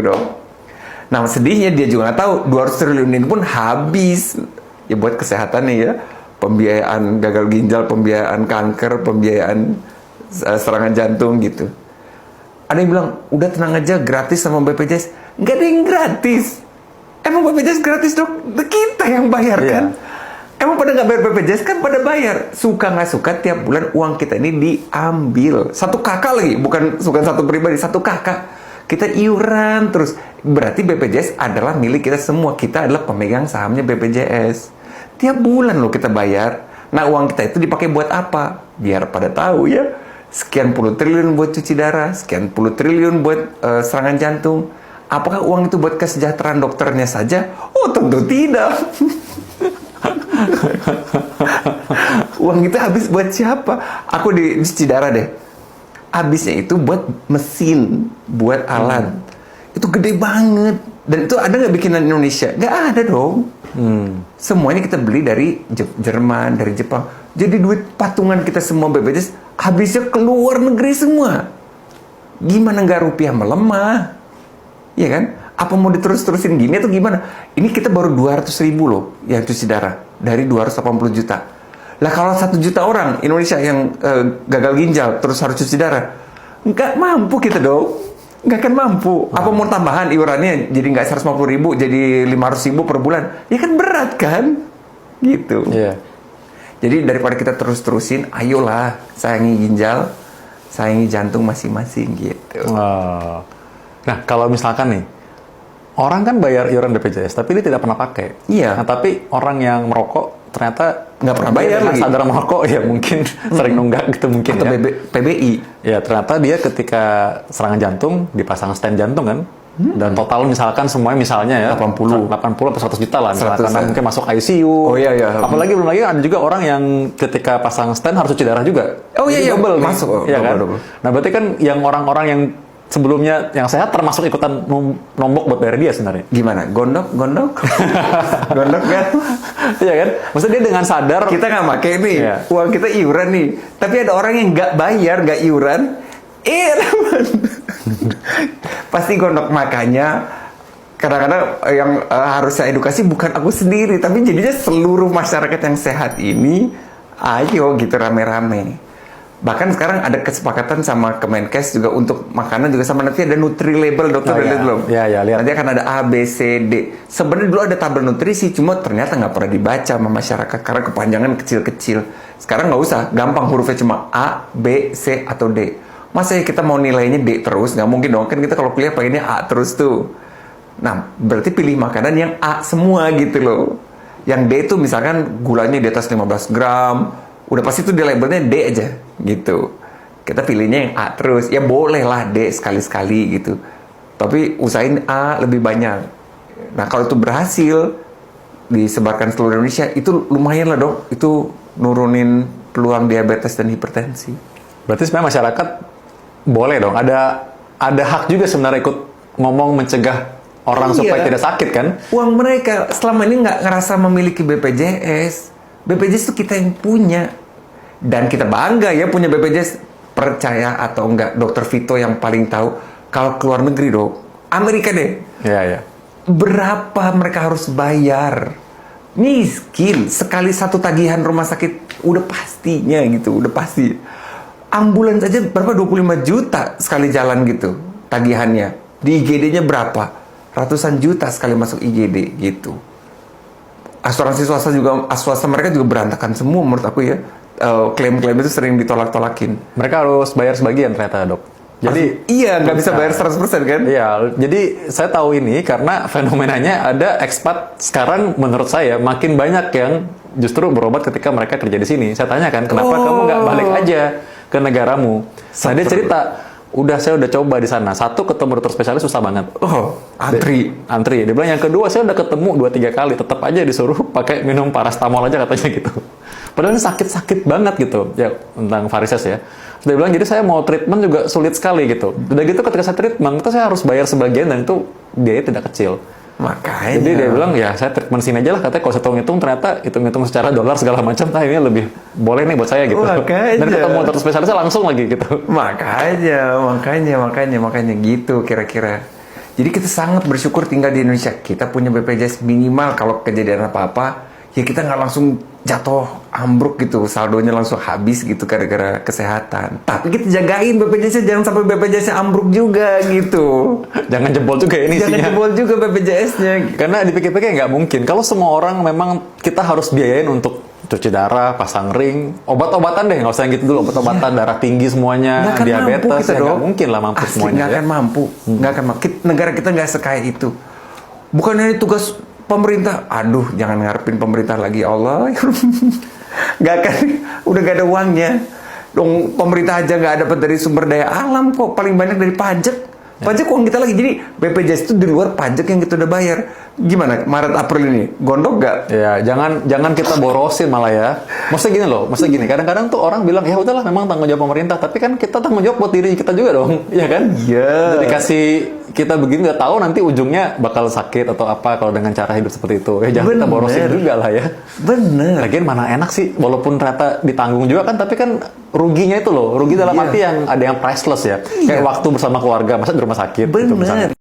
dong. Nah sedihnya dia juga nggak tahu 200 triliun ini pun habis ya buat kesehatannya ya, pembiayaan gagal ginjal, pembiayaan kanker, pembiayaan serangan jantung gitu. Ada yang bilang udah tenang aja gratis sama BPJS. Nggak ada yang gratis. Emang BPJS gratis dok? Kita yang bayar kan? Emang pada nggak bayar BPJS kan pada bayar. Suka nggak suka tiap bulan uang kita ini diambil. Satu kakak lagi, bukan satu pribadi, satu kakak. Kita iuran terus. Berarti BPJS adalah milik kita semua. Kita adalah pemegang sahamnya BPJS. Tiap bulan loh kita bayar. Nah uang kita itu dipakai buat apa? Biar pada tahu ya. Sekian puluh triliun buat cuci darah. Sekian puluh triliun buat serangan jantung. Apakah uang itu buat kesejahteraan dokternya saja? Oh tentu tidak. Uang itu habis buat siapa? Aku di cuci darah deh. Habisnya itu buat mesin, buat alat. Itu gede banget. Dan itu ada nggak bikinan Indonesia? Nggak ada dong. Semuanya kita beli dari Jerman, dari Jepang. Jadi duit patungan kita semua BPJS habisnya ke luar negeri semua. Gimana nggak rupiah melemah? Iya kan? Apa mau diterus-terusin gini atau gimana? Ini kita baru 200.000 loh yang cuci darah. Dari 280 juta. Lah kalau 1 juta orang Indonesia yang gagal ginjal terus harus cuci darah, nggak mampu kita dong, nggak akan mampu. Apa mau tambahan iurannya jadi nggak 150.000 jadi 500.000 per bulan? Ya kan berat kan, gitu. Jadi daripada kita terus-terusin, ayolah sayangi ginjal, sayangi jantung masing-masing gitu. Nah kalau misalkan nih orang kan bayar iuran BPJS tapi dia tidak pernah pakai. Iya. Nah tapi orang yang merokok ternyata nggak pernah bayar lagi. Sadar merokok ya mungkin sering nunggak gitu mungkin. Atau ya. PBI. Ya ternyata dia ketika serangan jantung dipasang stent jantung kan. Dan total misalkan semuanya misalnya ya 80 atau 100 juta lah misalkan, karena mungkin masuk ICU. Oh iya. Apalagi belum lagi ada juga orang yang ketika pasang stent harus cuci darah juga. Oh iya double masuk. Ya kan? Double. Nah berarti kan yang orang-orang yang sebelumnya yang sehat termasuk ikutan nombok buat bayar dia sebenarnya. Gimana? Gondok? Gondok kan? Iya kan? Maksudnya dia dengan sadar kita nggak pakai nih, uang kita iuran nih. Tapi ada orang yang nggak bayar, nggak iuran, pasti gondok. Makanya kadang-kadang yang harus saya edukasi bukan aku sendiri, tapi jadinya seluruh masyarakat yang sehat ini, ayo gitu rame-rame. Bahkan sekarang ada kesepakatan sama Kemenkes juga untuk makanan juga sama, nanti ada Nutri Label, dokter udah lihat belum? Lihat. Nanti akan ada A, B, C, D. Sebenarnya dulu ada tabel nutrisi, cuma ternyata nggak pernah dibaca sama masyarakat karena kepanjangan kecil-kecil. Sekarang nggak usah, gampang hurufnya cuma A, B, C, atau D. Masa ya kita mau nilainya D terus? Nggak mungkin dong, kan kita kalau kuliah pengennya A terus tuh. Nah, berarti pilih makanan yang A semua gitu loh. Yang D itu misalkan gulanya di atas 15 gram, udah pasti tuh di labelnya D aja gitu. Kita pilihnya yang A terus. Ya boleh lah D sekali-sekali gitu. Tapi usahain A lebih banyak. Nah kalau itu berhasil disebarkan seluruh Indonesia, itu lumayan lah dok. Itu nurunin peluang diabetes dan hipertensi. Berarti sebenarnya masyarakat boleh dong. Ada hak juga sebenarnya ikut ngomong mencegah orang supaya tidak sakit kan? Uang mereka selama ini nggak ngerasa memiliki BPJS. BPJS itu kita yang punya. Dan kita bangga ya punya BPJS. Percaya atau enggak, Dokter Vito yang paling tahu. Kalau keluar negeri dok, Amerika deh. Iya. Berapa mereka harus bayar? Miskin. Sekali satu tagihan rumah sakit, udah pastinya gitu, udah pasti. Ambulans aja berapa? 25 juta sekali jalan gitu tagihannya. Di IGD-nya berapa? Ratusan juta sekali masuk IGD gitu. Asuransi swasta mereka juga berantakan semua menurut aku ya. Klaim-klaim itu sering ditolak-tolakin. Mereka harus bayar sebagian ternyata dok. Jadi iya, nggak bisa bayar 100% kan? Iya, jadi saya tahu ini karena fenomenanya ada ekspat sekarang menurut saya makin banyak yang justru berobat ketika mereka kerja di sini. Saya tanyakan, kenapa kamu nggak balik aja ke negaramu? Nah dia cerita, saya udah coba di sana. Satu, ketemu dokter spesialis susah banget. Antri. Dia bilang yang kedua, saya udah ketemu 2-3 kali, tetap aja disuruh pakai minum parastamol aja katanya gitu. Padahal ini sakit-sakit banget gitu, ya tentang varises ya. Terus dia bilang, jadi saya mau treatment juga sulit sekali gitu. Udah gitu ketika saya treatment, itu saya harus bayar sebagian dan itu biayanya tidak kecil. Makanya. Jadi dia bilang, ya saya treatment sini aja lah, katanya kalau saya hitung-hitung ternyata hitung-hitung secara dolar segala macam, nah ini lebih boleh nih buat saya gitu. Makanya. Dan ketemu dokter spesialisnya langsung lagi gitu. Makanya gitu kira-kira. Jadi kita sangat bersyukur tinggal di Indonesia. Kita punya BPJS minimal kalau kejadian apa-apa, ya kita nggak langsung jatuh ambruk gitu, saldonya langsung habis gitu gara-gara kesehatan. Tapi kita jagain BPJS, jangan sampai BPJS ambruk juga gitu. Jangan jebol juga ini Jangan isinya. jebol juga BPJS-nya. Karena dipikir-pikir nggak mungkin. Kalau semua orang memang kita harus biayain untuk cuci darah, pasang ring, obat-obatan deh, nggak usah yang gitu dulu, obat-obatan darah tinggi semuanya, Nggak akan mampu diabetes, kita, ya Dok. nggak mungkin lah mampu Asli, semuanya. nggak Ya. akan mampu, nggak akan mampu. Negara kita nggak sekaya itu. Bukan ini tugas pemerintah. Aduh, jangan ngarepin pemerintah lagi, Allah. Nggak akan, udah nggak ada uangnya. Dong pemerintah aja nggak dapat dari sumber daya alam kok, paling banyak dari pajak. Pajak uang kita lagi. Jadi BPJS itu di luar pajak yang kita udah bayar. Gimana Maret April ini? Gondok nggak? Ya, jangan kita borosin malah ya. Maksudnya gini loh, maksudnya gini. Kadang-kadang tuh orang bilang ya udahlah memang tanggung jawab pemerintah, tapi kan kita tanggung jawab buat diri kita juga dong, ya kan? Iya. Jadi kasih kita begini nggak tahu nanti ujungnya bakal sakit atau apa kalau dengan cara hidup seperti itu. Ya jangan kita Bener. borosin juga lah ya. Bener. Lagian mana enak sih, walaupun ternyata ditanggung juga kan, tapi kan ruginya itu loh, rugi dalam Iya. arti yang ada yang priceless ya. Kayak waktu bersama keluarga, masa di rumah sakit. gitu misalnya. Bener.